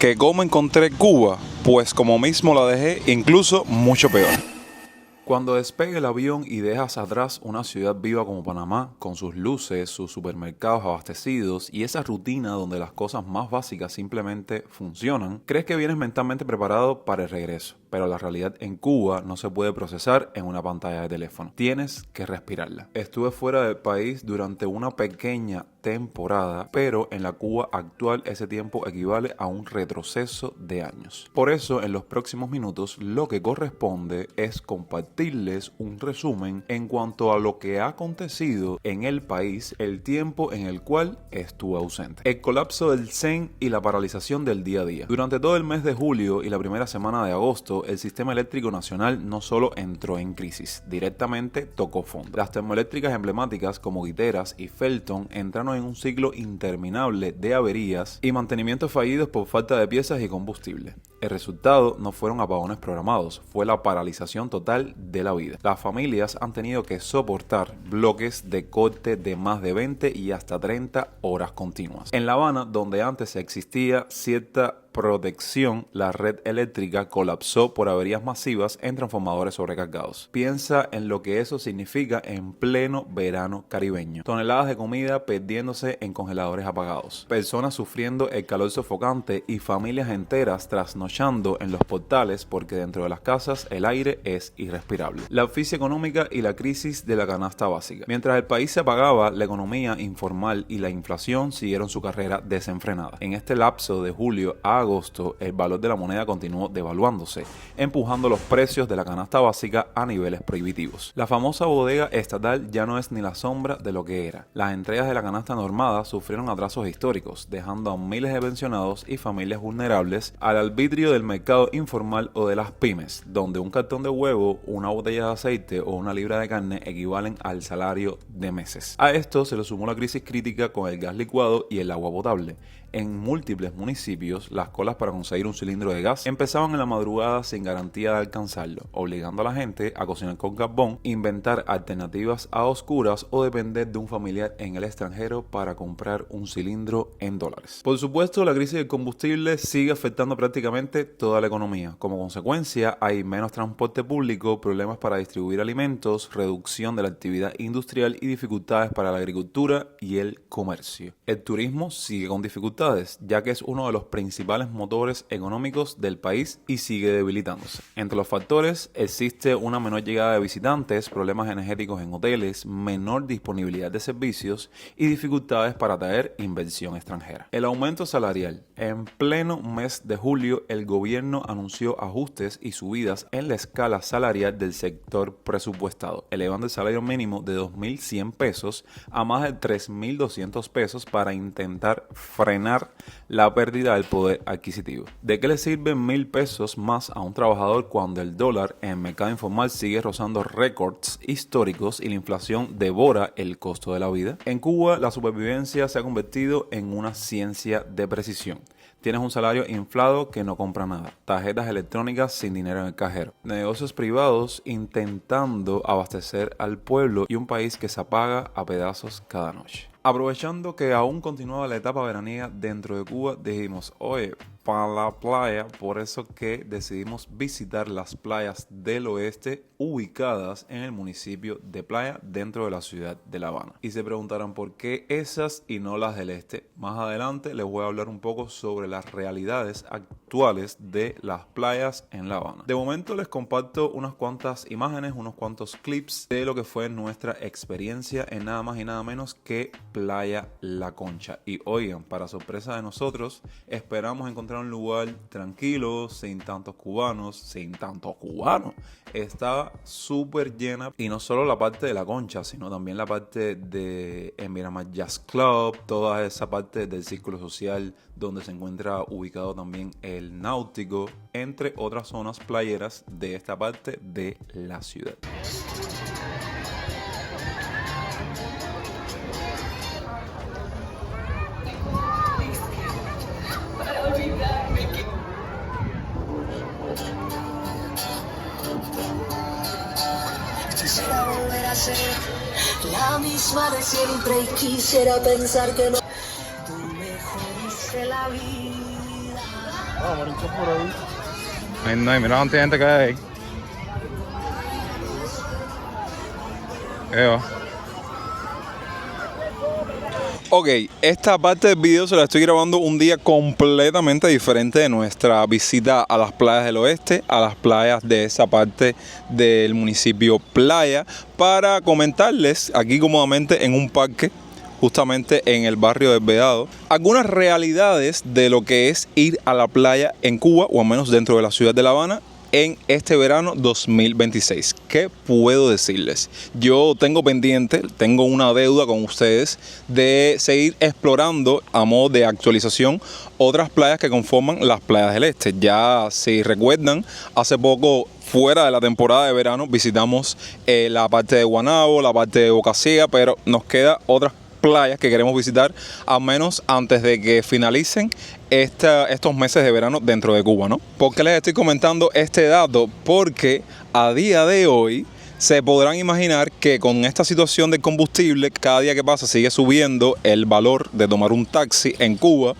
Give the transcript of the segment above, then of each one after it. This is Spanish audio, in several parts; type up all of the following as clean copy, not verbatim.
¿Que cómo encontré Cuba? Pues como mismo la dejé, incluso mucho peor. Cuando despegue el avión y dejas atrás una ciudad viva como Panamá, con sus luces, sus supermercados abastecidos y esa rutina donde las cosas más básicas simplemente funcionan, crees que vienes mentalmente preparado para el regreso. Pero la realidad en Cuba no se puede procesar en una pantalla de teléfono. Tienes que respirarla. Estuve fuera del país durante una pequeña temporada, pero en la Cuba actual ese tiempo equivale a un retroceso de años. Por eso, en los próximos minutos, lo que corresponde es compartirles un resumen en cuanto a lo que ha acontecido en el país el tiempo en el cual estuve ausente. El colapso del CEN y la paralización del día a día. Durante todo el mes de julio y la primera semana de agosto, el sistema eléctrico nacional no solo entró en crisis, directamente tocó fondo. Las termoeléctricas emblemáticas como Guiteras y Felton entraron en un ciclo interminable de averías y mantenimientos fallidos por falta de piezas y combustible. El resultado no fueron apagones programados, fue la paralización total de la vida. Las familias han tenido que soportar bloques de corte de más de 20 y hasta 30 horas continuas. En La Habana, donde antes existía cierta protección, la red eléctrica colapsó por averías masivas en transformadores sobrecargados. Piensa en lo que eso significa en pleno verano caribeño. Toneladas de comida perdiéndose en congeladores apagados. Personas sufriendo el calor sofocante y familias enteras trasnochando en los portales porque dentro de las casas el aire es irrespirable. La asfixia económica y la crisis de la canasta básica. Mientras el país se apagaba, la economía informal y la inflación siguieron su carrera desenfrenada. En este lapso de julio a agosto, el valor de la moneda continuó devaluándose, empujando los precios de la canasta básica a niveles prohibitivos. La famosa bodega estatal ya no es ni la sombra de lo que era. Las entregas de la canasta normada sufrieron atrasos históricos, dejando a miles de pensionados y familias vulnerables al arbitrio del mercado informal o de las pymes, donde un cartón de huevo, una botella de aceite o una libra de carne equivalen al salario de meses. A esto se le sumó la crisis crítica con el gas licuado y el agua potable. En múltiples municipios, las colas para conseguir un cilindro de gas empezaban en la madrugada sin garantía de alcanzarlo, obligando a la gente a cocinar con carbón, inventar alternativas a oscuras o depender de un familiar en el extranjero para comprar un cilindro en dólares. Por supuesto, la crisis del combustible sigue afectando prácticamente toda la economía. Como consecuencia, hay menos transporte público, problemas para distribuir alimentos, reducción de la actividad industrial y dificultades para la agricultura y el comercio. El turismo sigue con dificultades, ya que es uno de los principales motores económicos del país y sigue debilitándose. Entre los factores existe una menor llegada de visitantes, problemas energéticos en hoteles, menor disponibilidad de servicios y dificultades para atraer inversión extranjera. El aumento salarial. En pleno mes de julio, el gobierno anunció ajustes y subidas en la escala salarial del sector presupuestado, elevando el salario mínimo de 2.100 pesos a más de 3.200 pesos para intentar frenar la pérdida del poder adquisitivo. ¿De qué le sirven 1.000 pesos más a un trabajador cuando el dólar en el mercado informal sigue rozando récords históricos y la inflación devora el costo de la vida? En Cuba, la supervivencia se ha convertido en una ciencia de precisión. Tienes un salario inflado que no compra nada, tarjetas electrónicas sin dinero en el cajero, negocios privados intentando abastecer al pueblo y un país que se apaga a pedazos cada noche. Aprovechando que aún continuaba la etapa veraniega dentro de Cuba, dijimos, oye, para la playa, por eso que decidimos visitar las playas del oeste ubicadas en el municipio de Playa dentro de la ciudad de La Habana. Y se preguntarán por qué esas y no las del este. Más adelante les voy a hablar un poco sobre las realidades actuales de las playas en La Habana. De momento les comparto unas cuantas imágenes, unos cuantos clips de lo que fue nuestra experiencia en nada más y nada menos que Playa La Concha. Y oigan, para sorpresa de nosotros, esperamos encontrar un lugar tranquilo, sin tantos cubanos. Estaba súper llena, y no solo la parte de La Concha, sino también la parte de Miramar Jazz Club, toda esa parte del círculo social donde se encuentra ubicado también el Náutico, entre otras zonas playeras de esta parte de la ciudad. Quisiera volver a ser la misma de siempre y quisiera pensar que no. Tú me jodiste la vida. No, y mira cuánta gente que hay ahí. Ok, esta parte del video se la estoy grabando un día completamente diferente de nuestra visita a las playas del oeste, a las playas de esa parte del municipio Playa, para comentarles aquí cómodamente en un parque, justamente en el barrio del Vedado, algunas realidades de lo que es ir a la playa en Cuba, o al menos dentro de la ciudad de La Habana, en este verano 2026. ¿Qué puedo decirles? Yo tengo pendiente, tengo una deuda con ustedes de seguir explorando a modo de actualización otras playas que conforman las playas del este. Ya si recuerdan, hace poco, fuera de la temporada de verano, visitamos la parte de Guanabo, la parte de Boca Ciega, pero nos queda otras playas que queremos visitar, al menos antes de que finalicen estos meses de verano dentro de Cuba, ¿no? ¿Por qué les estoy comentando este dato? Porque a día de hoy se podrán imaginar que con esta situación de combustible, cada día que pasa sigue subiendo el valor de tomar un taxi en Cuba.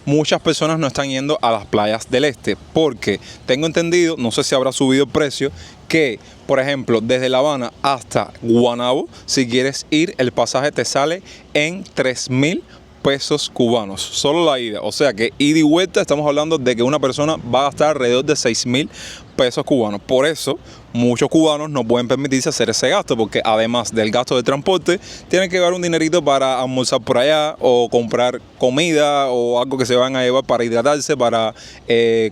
Muchas personas no están yendo a las playas del este porque tengo entendido, no sé si habrá subido el precio, que por ejemplo desde La Habana hasta Guanabo, si quieres ir, el pasaje te sale en 3,000 pesos cubanos, solo la ida. O sea que ida y vuelta estamos hablando de que una persona va a gastar alrededor de 6,000 pesos cubanos. Por eso muchos cubanos no pueden permitirse hacer ese gasto, porque además del gasto de transporte tienen que llevar un dinerito para almorzar por allá o comprar comida o algo que se van a llevar para hidratarse, para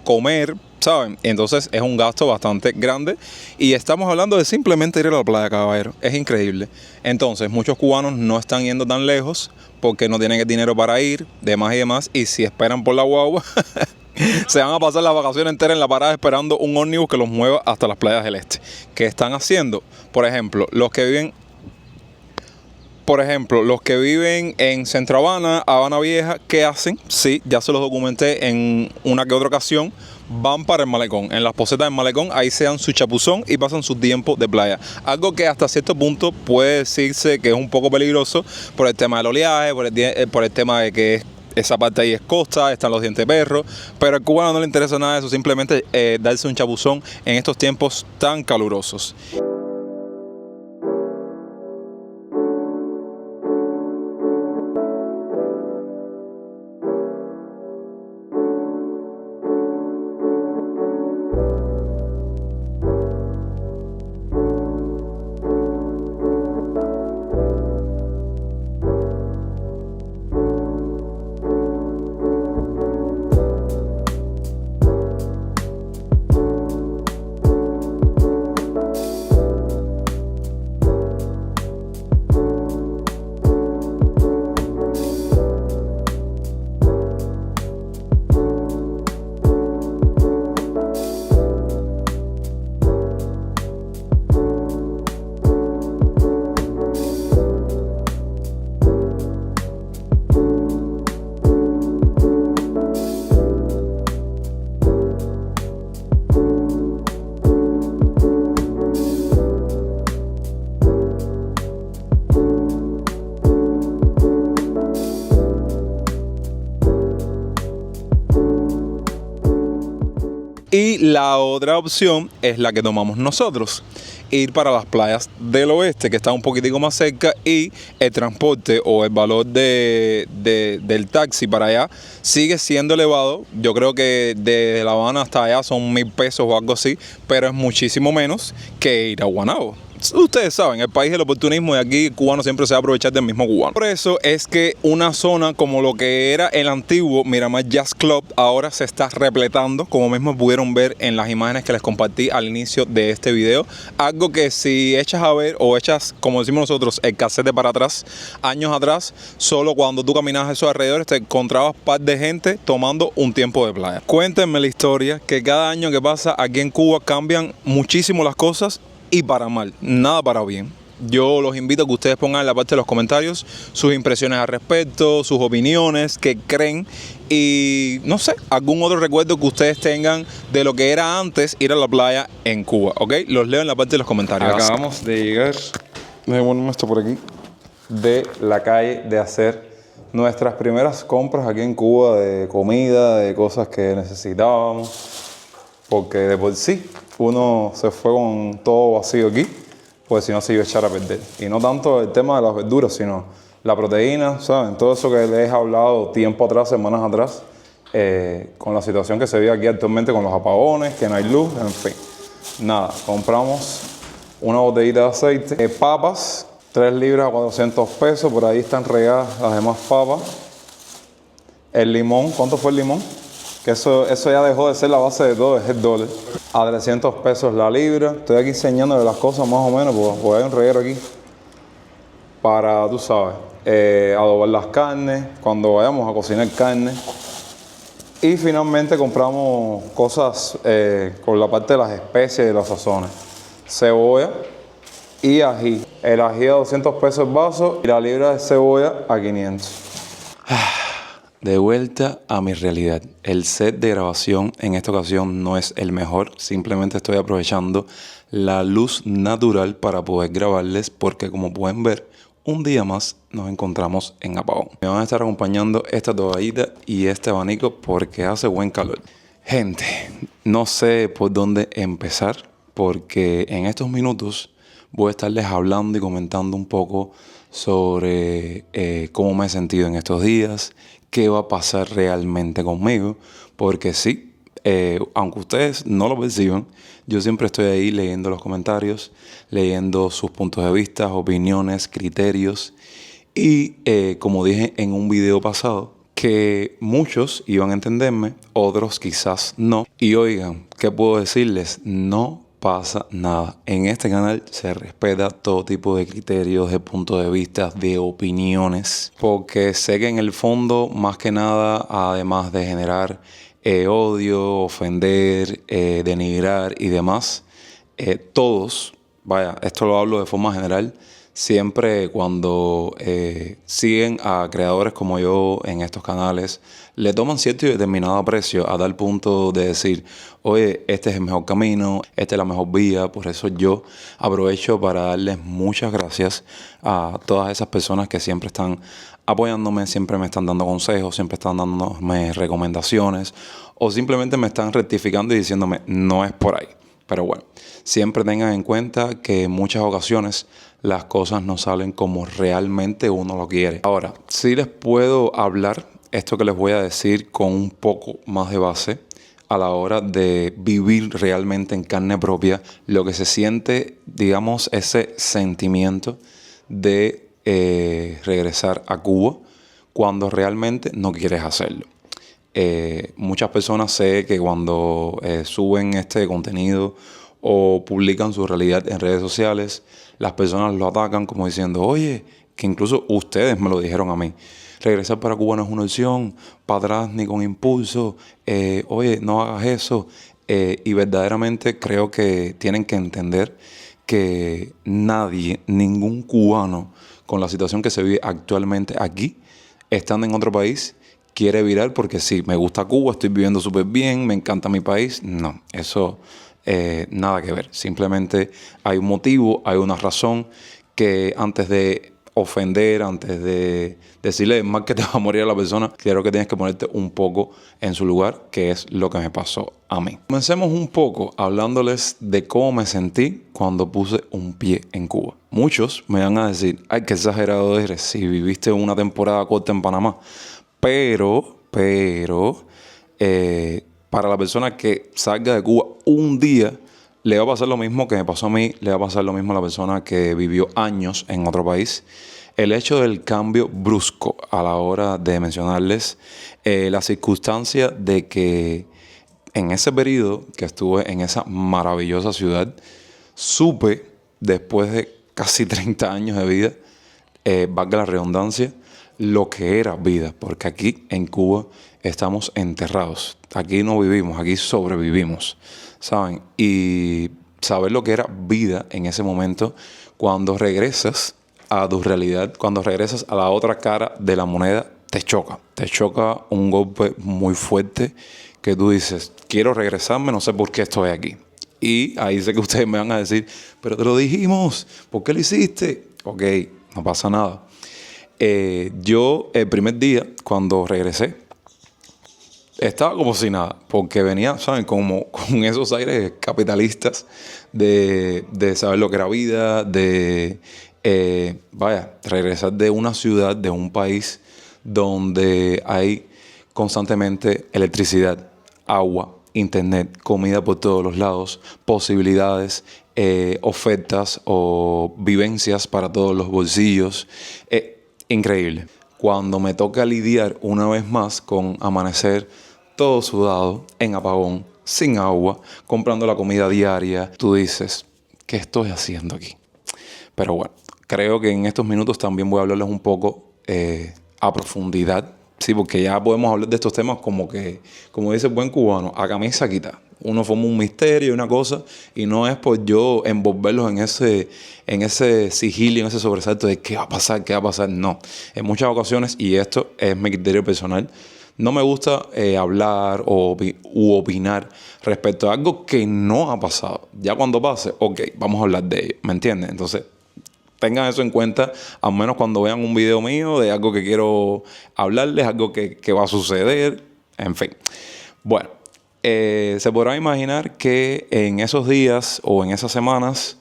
comer, ¿saben? Entonces es un gasto bastante grande y estamos hablando de simplemente ir a la playa, caballero. Es increíble. Entonces muchos cubanos no están yendo tan lejos porque no tienen el dinero para ir, demás y demás, y si esperan por la guagua se van a pasar las vacaciones enteras en la parada esperando un ómnibus que los mueva hasta las playas del este. ¿Qué están haciendo? Por ejemplo, los que viven en Centro Habana, Habana Vieja, ¿qué hacen? Sí, ya se los documenté en una que otra ocasión. Van para el malecón, en las posetas del malecón, ahí se dan su chapuzón y pasan su tiempo de playa. Algo que hasta cierto punto puede decirse que es un poco peligroso por el tema del oleaje, por el tema de que esa parte ahí es costa, están los dientes de perro, pero al cubano no le interesa nada de eso, simplemente darse un chapuzón en estos tiempos tan calurosos. Y la otra opción es la que tomamos nosotros, ir para las playas del oeste, que están un poquitico más cerca, y el transporte o el valor del taxi para allá sigue siendo elevado. Yo creo que de La Habana hasta allá son 1,000 pesos o algo así, pero es muchísimo menos que ir a Guanabo. Ustedes saben, el país del oportunismo, y aquí el cubano siempre se va a aprovechar del mismo cubano. Por eso es que una zona como lo que era el antiguo Miramar Jazz Club ahora se está repletando, como mismo pudieron ver en las imágenes que les compartí al inicio de este video. Algo que si echas a ver o echas, como decimos nosotros, el casete para atrás, años atrás, solo cuando tú caminabas a esos alrededores te encontrabas un par de gente tomando un tiempo de playa. Cuéntenme la historia, que cada año que pasa aquí en Cuba cambian muchísimo las cosas, y para mal, nada para bien. Yo los invito a que ustedes pongan en la parte de los comentarios sus impresiones al respecto, sus opiniones, qué creen y no sé, algún otro recuerdo que ustedes tengan de lo que era antes ir a la playa en Cuba, ¿ok? Los leo en la parte de los comentarios. Acabamos de llegar, déjame ponerme esto por aquí, de la calle de hacer nuestras primeras compras aquí en Cuba de comida, de cosas que necesitábamos, porque de por sí uno se fue con todo vacío aquí, pues si no se iba a echar a perder. Y no tanto el tema de las verduras, sino la proteína, ¿saben? Todo eso que les he hablado tiempo atrás, semanas atrás, con la situación que se vive aquí actualmente con los apagones, que no hay luz, en fin. Nada, compramos una botellita de aceite, papas, 3 libras a 400 pesos, por ahí están regadas las demás papas. El limón, ¿cuánto fue el limón? Que eso ya dejó de ser la base de todo, es el dólar. A 300 pesos la libra. Estoy aquí enseñándole las cosas más o menos, porque hay un reguero aquí. Para, tú sabes, adobar las carnes, cuando vayamos a cocinar carne. Y finalmente compramos cosas con la parte de las especies y de los sazones. Cebolla y ají. El ají a 200 pesos el vaso y la libra de cebolla a 500. De vuelta a mi realidad. El set de grabación en esta ocasión no es el mejor. Simplemente estoy aprovechando la luz natural para poder grabarles porque, como pueden ver, un día más nos encontramos en apagón. Me van a estar acompañando esta toallita y este abanico porque hace buen calor. Gente, no sé por dónde empezar porque en estos minutos voy a estarles hablando y comentando un poco sobre cómo me he sentido en estos días, qué va a pasar realmente conmigo, porque sí, aunque ustedes no lo perciban, yo siempre estoy ahí leyendo los comentarios, leyendo sus puntos de vista, opiniones, criterios y como dije en un video pasado, que muchos iban a entenderme, otros quizás no. Y oigan, ¿qué puedo decirles? No pasa nada. En este canal se respeta todo tipo de criterios, de puntos de vista, de opiniones, porque sé que en el fondo, más que nada, además de generar odio, ofender, denigrar y demás, todos, vaya, esto lo hablo de forma general, siempre cuando siguen a creadores como yo en estos canales, le toman cierto y determinado aprecio a tal punto de decir, oye, este es el mejor camino, esta es la mejor vía. Por eso yo aprovecho para darles muchas gracias a todas esas personas que siempre están apoyándome, siempre me están dando consejos, siempre están dándome recomendaciones o simplemente me están rectificando y diciéndome, no es por ahí. Pero bueno, siempre tengan en cuenta que en muchas ocasiones las cosas no salen como realmente uno lo quiere. Ahora, sí les puedo hablar esto que les voy a decir con un poco más de base a la hora de vivir realmente en carne propia lo que se siente, digamos, ese sentimiento de regresar a Cuba cuando realmente no quieres hacerlo. Muchas personas sé que cuando suben este contenido o publican su realidad en redes sociales, las personas lo atacan como diciendo, oye, que incluso ustedes me lo dijeron a mí, regresar para Cuba no es una opción, para atrás ni con impulso, oye, no hagas eso. Y verdaderamente creo que tienen que entender que nadie, ningún cubano con la situación que se vive actualmente aquí, estando en otro país, quiere virar porque sí, me gusta Cuba, estoy viviendo súper bien, me encanta mi país. No, eso nada que ver. Simplemente hay un motivo, hay una razón que antes de ofender, antes de decirle mal que te va a morir a la persona, creo que tienes que ponerte un poco en su lugar, que es lo que me pasó a mí. Comencemos un poco hablándoles de cómo me sentí cuando puse un pie en Cuba. Muchos me van a decir, ay, qué exagerado eres si viviste una temporada corta en Panamá. Pero, para la persona que salga de Cuba un día, le va a pasar lo mismo que me pasó a mí, le va a pasar lo mismo a la persona que vivió años en otro país. El hecho del cambio brusco a la hora de mencionarles la circunstancia de que en ese periodo que estuve en esa maravillosa ciudad, supe, después de casi 30 años de vida, valga la redundancia, lo que era vida, porque aquí en Cuba estamos enterrados, aquí no vivimos, aquí sobrevivimos, ¿saben? Y saber lo que era vida en ese momento, cuando regresas a tu realidad, cuando regresas a la otra cara de la moneda, te choca un golpe muy fuerte que tú dices, quiero regresarme, no sé por qué estoy aquí. Y ahí sé que ustedes me van a decir, pero te lo dijimos, ¿por qué lo hiciste? Ok, no pasa nada. Yo el primer día, cuando regresé, estaba como si nada, porque venía, ¿saben? Como con esos aires capitalistas de saber lo que era vida, regresar de una ciudad, de un país donde hay constantemente electricidad, agua, internet, comida por todos los lados, posibilidades, ofertas o vivencias para todos los bolsillos. Increíble. Cuando me toca lidiar una vez más con amanecer todo sudado, en apagón, sin agua, comprando la comida diaria, tú dices, ¿qué estoy haciendo aquí? Pero bueno, creo que en estos minutos también voy a hablarles un poco a profundidad, sí, porque ya podemos hablar de estos temas como que, como dice el buen cubano, a camisa quitada. Uno forma un misterio y una cosa, y no es por yo envolverlos en ese sigilio, en ese sobresalto de qué va a pasar, qué va a pasar. No, en muchas ocasiones, y esto es mi criterio personal, no me gusta hablar u opinar respecto a algo que no ha pasado. Ya cuando pase, ok, vamos a hablar de ello, ¿me entienden? Entonces, tengan eso en cuenta, al menos cuando vean un video mío de algo que quiero hablarles, algo que va a suceder, en fin. Bueno, se podrá imaginar que en esos días o en esas semanas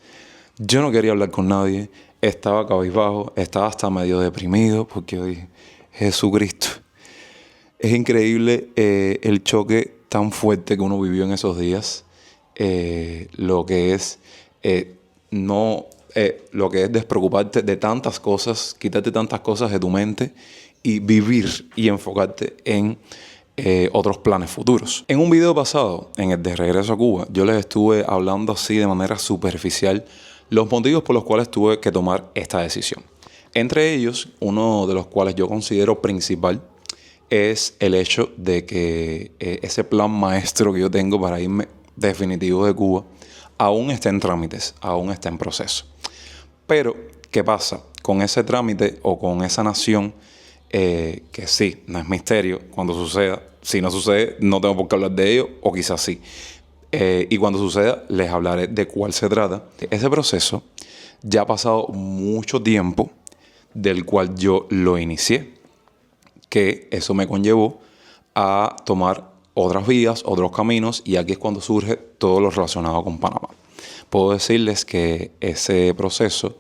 yo no quería hablar con nadie, estaba cabizbajo, estaba hasta medio deprimido porque dije, Jesucristo, es increíble el choque tan fuerte que uno vivió en esos días, lo que es lo que es despreocuparte de tantas cosas, quitarte tantas cosas de tu mente y vivir y enfocarte en otros planes futuros. En un video pasado, en el de Regreso a Cuba, yo les estuve hablando así de manera superficial los motivos por los cuales tuve que tomar esta decisión. Entre ellos, uno de los cuales yo considero principal es el hecho de que ese plan maestro que yo tengo para irme definitivo de Cuba aún está en trámites, aún está en proceso. Pero, ¿qué pasa? Con ese trámite o con esa nación, que sí, no es misterio cuando suceda. Si no sucede, no tengo por qué hablar de ello, o quizás sí. Y cuando suceda, les hablaré de cuál se trata. Ese proceso ya ha pasado mucho tiempo del cual yo lo inicié, que eso me conllevó a tomar otras vías, otros caminos, y aquí es cuando surge todo lo relacionado con Panamá. Puedo decirles que ese proceso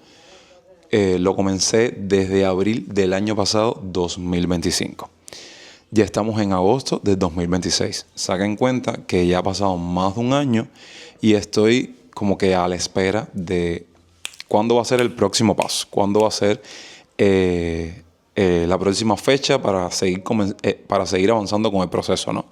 lo comencé desde abril del año pasado, 2025. Ya estamos en agosto del 2026. Saquen cuenta que ya ha pasado más de un año y estoy como que a la espera de cuándo va a ser el próximo paso, cuándo va a ser la próxima fecha para seguir avanzando con el proceso, ¿no?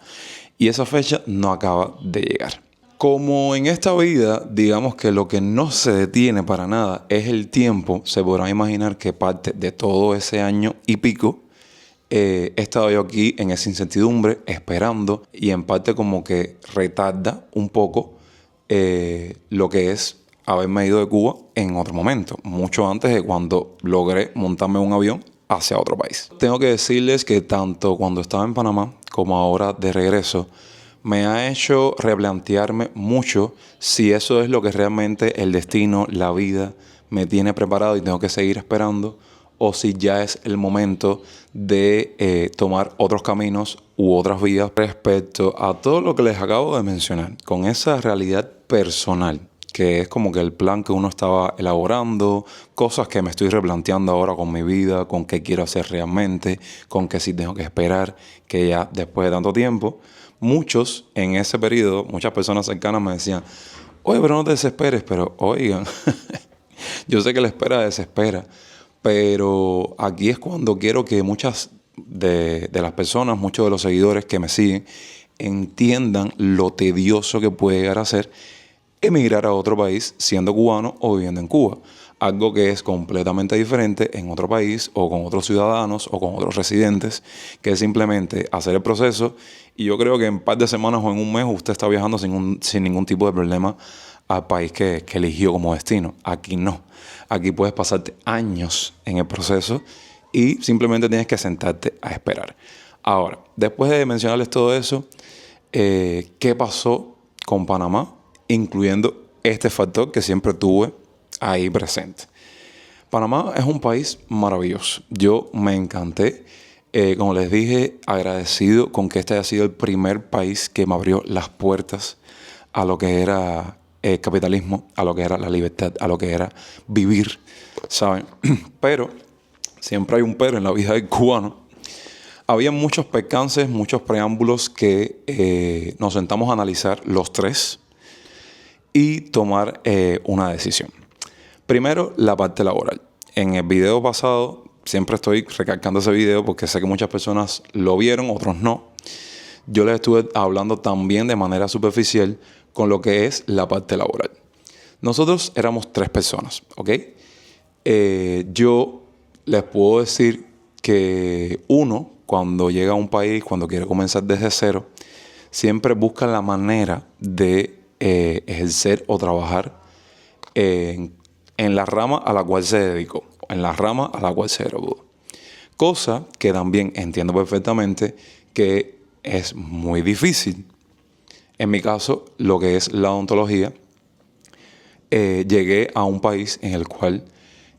Y esa fecha no acaba de llegar. Como en esta vida, digamos que lo que no se detiene para nada es el tiempo, se podrán imaginar que parte de todo ese año y pico he estado yo aquí en esa incertidumbre, esperando, y en parte como que retarda un poco lo que es haberme ido de Cuba en otro momento, mucho antes de cuando logré montarme en un avión hacia otro país. Tengo que decirles que tanto cuando estaba en Panamá como ahora de regreso, me ha hecho replantearme mucho si eso es lo que realmente el destino, la vida me tiene preparado y tengo que seguir esperando, o si ya es el momento de tomar otros caminos u otras vías respecto a todo lo que les acabo de mencionar, con esa realidad personal, que es como que el plan que uno estaba elaborando, cosas que me estoy replanteando ahora con mi vida, con qué quiero hacer realmente, con qué sí tengo que esperar, que ya después de tanto tiempo. Muchos en ese periodo, muchas personas cercanas me decían, oye, pero no te desesperes, pero oigan, yo sé que la espera desespera, pero aquí es cuando quiero que muchas de las personas, muchos de los seguidores que me siguen, entiendan lo tedioso que puede llegar a ser emigrar a otro país siendo cubano o viviendo en Cuba. Algo que es completamente diferente en otro país o con otros ciudadanos o con otros residentes, que es simplemente hacer el proceso y yo creo que en un par de semanas o en un mes usted está viajando sin ningún tipo de problema al país que eligió como destino. Aquí no. Aquí puedes pasarte años en el proceso y simplemente tienes que sentarte a esperar. Ahora, después de mencionarles todo eso, ¿qué pasó con Panamá? Incluyendo este factor que siempre tuve ahí presente. Panamá es un país maravilloso. Yo me encanté. Como les dije, agradecido con que este haya sido el primer país que me abrió las puertas a lo que era el capitalismo, a lo que era la libertad, a lo que era vivir, ¿saben? Pero, siempre hay un pero en la vida del cubano. Había muchos percances, muchos preámbulos que nos sentamos a analizar los tres y tomar una decisión. Primero, la parte laboral. En el video pasado, siempre estoy recalcando ese video porque sé que muchas personas lo vieron, otros no. Yo les estuve hablando también de manera superficial con lo que es la parte laboral. Nosotros éramos 3 personas, ¿ok? Yo les puedo decir que uno, cuando llega a un país, cuando quiere comenzar desde cero, siempre busca la manera de ejercer o trabajar en la rama a la cual se dedicó, en la rama a la cual se graduó. Cosa que también entiendo perfectamente que es muy difícil. En mi caso, lo que es la odontología, llegué a un país en el cual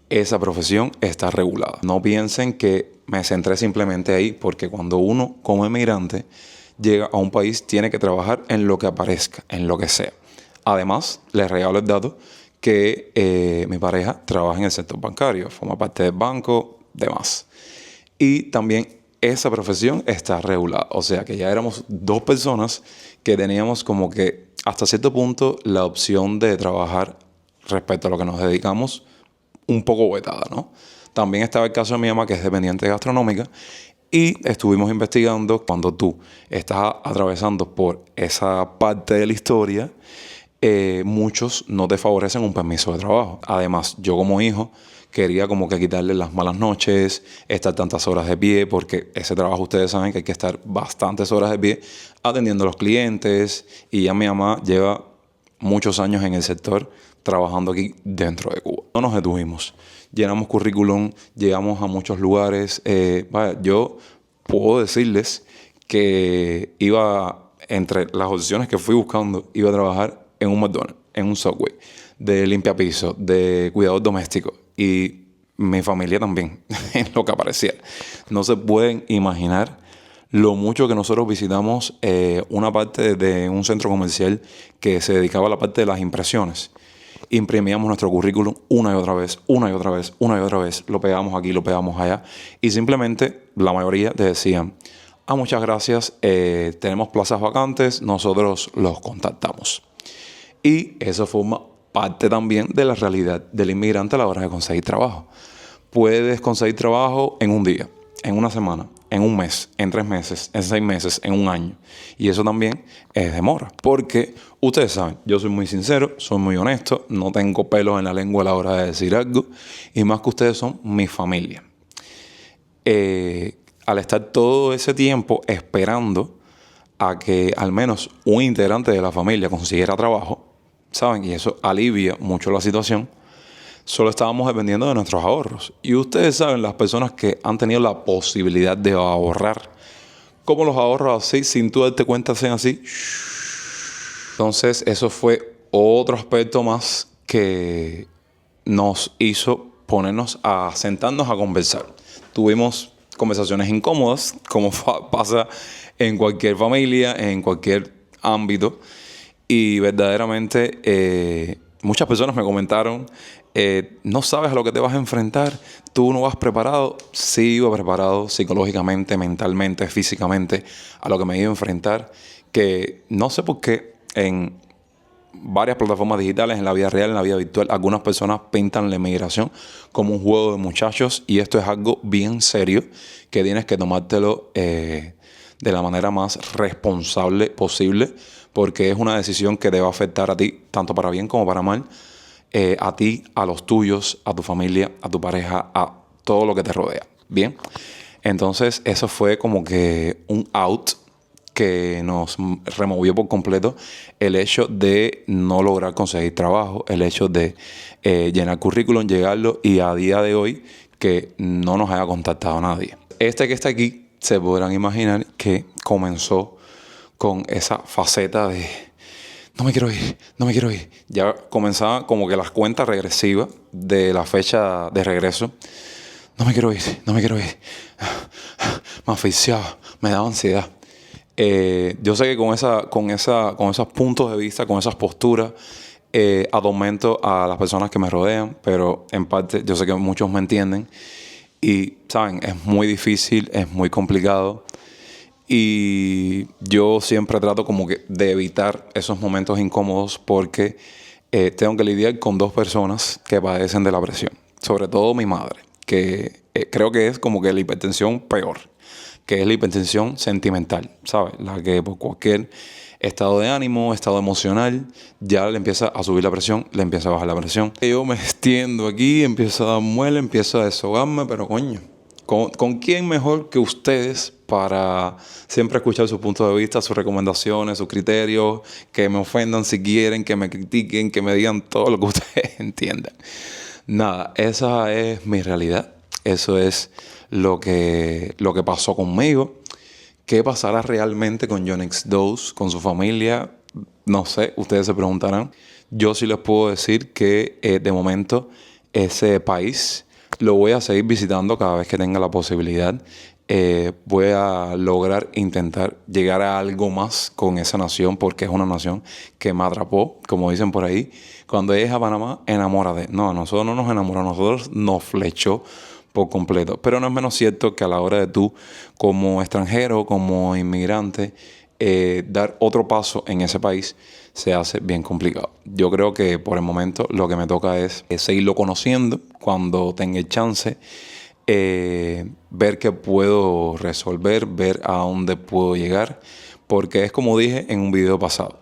esa profesión está regulada. No piensen que me centré simplemente ahí, porque cuando uno como emigrante llega a un país tiene que trabajar en lo que aparezca, en lo que sea. Además, les regalo el dato que mi pareja trabaja en el sector bancario, forma parte del banco, demás. Y también esa profesión está regulada. O sea que ya éramos 2 personas que teníamos como que hasta cierto punto la opción de trabajar respecto a lo que nos dedicamos un poco vetada, ¿no? También estaba el caso de mi mamá, que es dependiente gastronómica, y estuvimos investigando cuando tú estás atravesando por esa parte de la historia. Muchos no te favorecen un permiso de trabajo. Además, yo como hijo quería como que quitarle las malas noches, estar tantas horas de pie, porque ese trabajo ustedes saben que hay que estar bastantes horas de pie atendiendo a los clientes, y ya mi mamá lleva muchos años en el sector trabajando aquí dentro de Cuba. No nos detuvimos, llenamos currículum, llegamos a muchos lugares. Yo puedo decirles que iba, entre las opciones que fui buscando, iba a trabajar en un McDonald's, en un Subway, de limpiapiso, de cuidador doméstico, y mi familia también, en lo que aparecía. No se pueden imaginar lo mucho que nosotros visitamos una parte de un centro comercial que se dedicaba a la parte de las impresiones. Imprimíamos nuestro currículum una y otra vez, una y otra vez, una y otra vez. Lo pegamos aquí, lo pegamos allá. Y simplemente la mayoría te decían: muchas gracias, tenemos plazas vacantes, nosotros los contactamos. Y eso forma parte también de la realidad del inmigrante a la hora de conseguir trabajo. Puedes conseguir trabajo en un día, en una semana, en un mes, en 3 meses, en 6 meses, en un año. Y eso también es demora. Porque ustedes saben, yo soy muy sincero, soy muy honesto, no tengo pelos en la lengua a la hora de decir algo. Y más que ustedes son mi familia. Al estar todo ese tiempo esperando a que al menos un integrante de la familia consiguiera trabajo, ¿saben? Y eso alivia mucho la situación. Solo estábamos dependiendo de nuestros ahorros. Y ustedes saben, las personas que han tenido la posibilidad de ahorrar, cómo los ahorros así, sin tú darte cuenta, hacen así. Entonces, eso fue otro aspecto más que nos hizo ponernos a sentarnos a conversar. Tuvimos conversaciones incómodas, como pasa en cualquier familia, en cualquier ámbito. Y verdaderamente muchas personas me comentaron: no sabes a lo que te vas a enfrentar, tú no vas preparado. Sí, iba preparado psicológicamente, mentalmente, físicamente a lo que me iba a enfrentar, que no sé por qué en varias plataformas digitales, en la vida real, en la vida virtual, algunas personas pintan la inmigración como un juego de muchachos, y esto es algo bien serio que tienes que tomártelo de la manera más responsable posible, porque es una decisión que te va a afectar a ti, tanto para bien como para mal, a ti, a los tuyos, a tu familia, a tu pareja, a todo lo que te rodea. Bien, entonces eso fue como que un out que nos removió por completo el hecho de no lograr conseguir trabajo, el hecho de llenar currículum, llegarlo, y a día de hoy que no nos haya contactado nadie. Este que está aquí, se podrán imaginar que comenzó con esa faceta no me quiero ir, no me quiero ir. Ya comenzaba como que las cuentas regresivas de la fecha de regreso. No me quiero ir, no me quiero ir. Me asfixiaba, me daba ansiedad. Yo sé que con esos puntos de vista, con esas posturas, atormento a las personas que me rodean, pero en parte yo sé que muchos me entienden. Y, ¿saben? Es muy difícil, es muy complicado. Y yo siempre trato como que de evitar esos momentos incómodos porque tengo que lidiar con dos personas que padecen de la presión. Sobre todo mi madre, que creo que es como que la hipertensión peor, que es la hipertensión sentimental, ¿sabes? La que por cualquier estado de ánimo, estado emocional, ya le empieza a subir la presión, le empieza a bajar la presión. Yo me extiendo aquí, empiezo a dar muela, empiezo a deshogarme, pero coño, ¿con quién mejor que ustedes para siempre escuchar su punto de vista, sus recomendaciones, sus criterios, que me ofendan si quieren, que me critiquen, que me digan todo lo que ustedes entiendan? Nada, esa es mi realidad. Eso es lo que pasó conmigo. ¿Qué pasará realmente con Yonex 2, con su familia? No sé, ustedes se preguntarán. Yo sí les puedo decir que de momento ese país lo voy a seguir visitando cada vez que tenga la posibilidad. Voy a lograr intentar llegar a algo más con esa nación porque es una nación que me atrapó, como dicen por ahí. Cuando llegues a Panamá, enamórate. No, a nosotros no nos enamoró, a nosotros nos flechó por completo. Pero no es menos cierto que a la hora de tú, como extranjero, como inmigrante, dar otro paso en ese país se hace bien complicado. Yo creo que por el momento lo que me toca es seguirlo conociendo cuando tenga el chance, ver qué puedo resolver, ver a dónde puedo llegar, porque es como dije en un video pasado,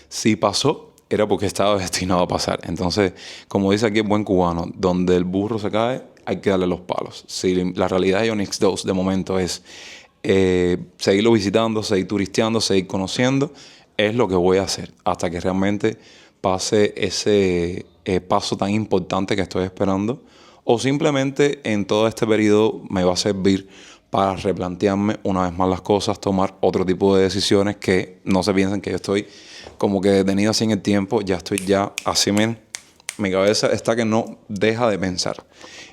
si pasó era porque estaba destinado a pasar. Entonces, como dice aquí el buen cubano, donde el burro se cae hay que darle los palos. Si la realidad de Yonex 2 de momento es seguirlo visitando, seguir turisteando, seguir conociendo, es lo que voy a hacer hasta que realmente pase ese paso tan importante que estoy esperando, o simplemente en todo este periodo me va a servir para replantearme una vez más las cosas, tomar otro tipo de decisiones, que no se piensen que yo estoy como que detenido así en el tiempo. Ya estoy así, mi cabeza está que no deja de pensar.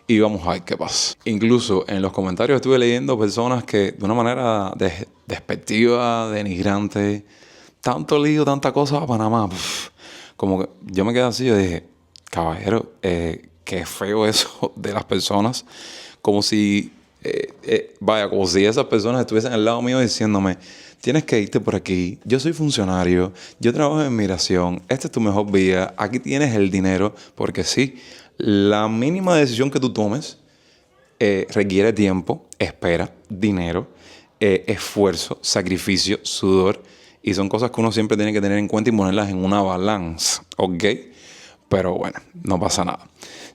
Y vamos a ver qué pasa. Incluso en los comentarios estuve leyendo personas que de una manera despectiva, denigrante, tanto lío, tanta cosa a Panamá. Como que yo me quedé así, yo dije, caballero, qué feo eso de las personas. Como si, como si esas personas estuviesen al lado mío diciéndome, tienes que irte por aquí, yo soy funcionario, yo trabajo en migración, esta es tu mejor vía, aquí tienes el dinero, porque sí, la mínima decisión que tú tomes requiere tiempo, espera, dinero, esfuerzo, sacrificio, sudor, y son cosas que uno siempre tiene que tener en cuenta y ponerlas en una balanza, ¿ok? Pero bueno, no pasa nada.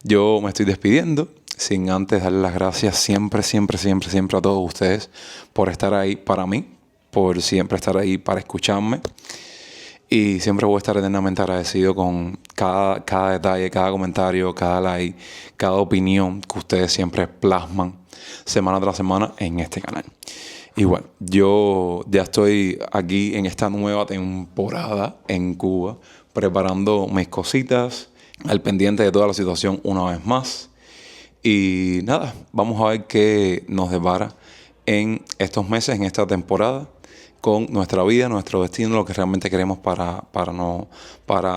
Yo me estoy despidiendo sin antes darle las gracias siempre a todos ustedes por estar ahí para mí, por siempre estar ahí para escucharme. Y siempre voy a estar eternamente agradecido con cada detalle, cada comentario, cada like, cada opinión que ustedes siempre plasman semana tras semana en este canal. Y bueno, yo ya estoy aquí en esta nueva temporada en Cuba, preparando mis cositas, al pendiente de toda la situación una vez más. Y nada, vamos a ver qué nos depara en estos meses, en esta temporada, con nuestra vida, nuestro destino, lo que realmente queremos para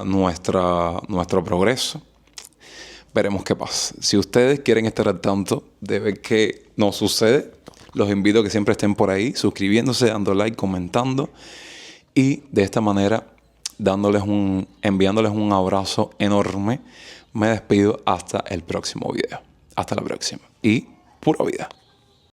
nuestro progreso. Veremos qué pasa. Si ustedes quieren estar al tanto de ver qué nos sucede, los invito a que siempre estén por ahí, suscribiéndose, dando like, comentando, y de esta manera enviándoles un abrazo enorme. Me despido hasta el próximo video. Hasta la próxima. Y pura vida.